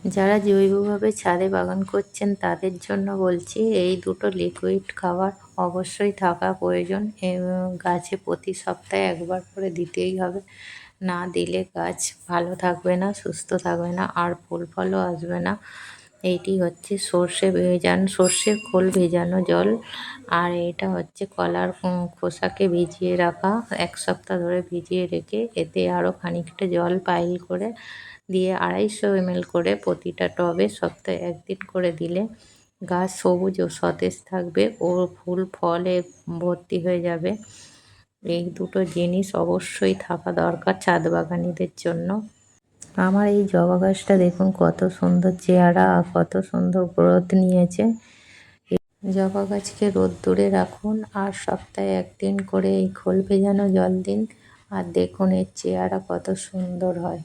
যারা জৈবভাবে ছাদে বাগান করছেন তাদের জন্য বলছি, এই দুটো লিকুইড খাবার অবশ্যই থাকা প্রয়োজন এবং গাছে প্রতি সপ্তাহে একবার করে দিতেই হবে। না দিলে গাছ ভালো থাকবে না, সুস্থ থাকবে না, আর ফুল ফলও আসবে না। এইটি হচ্ছে সর্ষের খোল ভেজানো জল, আর এটা হচ্ছে কলার খোসাকে ভিজিয়ে রাখা, 1 সপ্তাহ ধরে ভিজিয়ে রেখে এতে আরও খানিকটা জল পাইল করে দিয়ে 250 ml করে প্রতিটা টবে সপ্তাহে 1 দিন করে দিলে গাছ সবুজ ও সতেজ থাকবে ও ফুল ফলে ভর্তি হয়ে যাবে। এই দুটো জিনিস অবশ্যই থাকা দরকার ছাদ বাগানিদের জন্য। আমার এই জবা গাছটা দেখুন কত সুন্দর চেহারা আর কত সুন্দর গ্রোথ নিয়েছে। জবা গাছকে রোদ্দুরে রাখুন আর সপ্তাহে 1 দিন করে এই খোল ভেজানো জল দিন, আর দেখুন এর চেহারা কত সুন্দর হয়।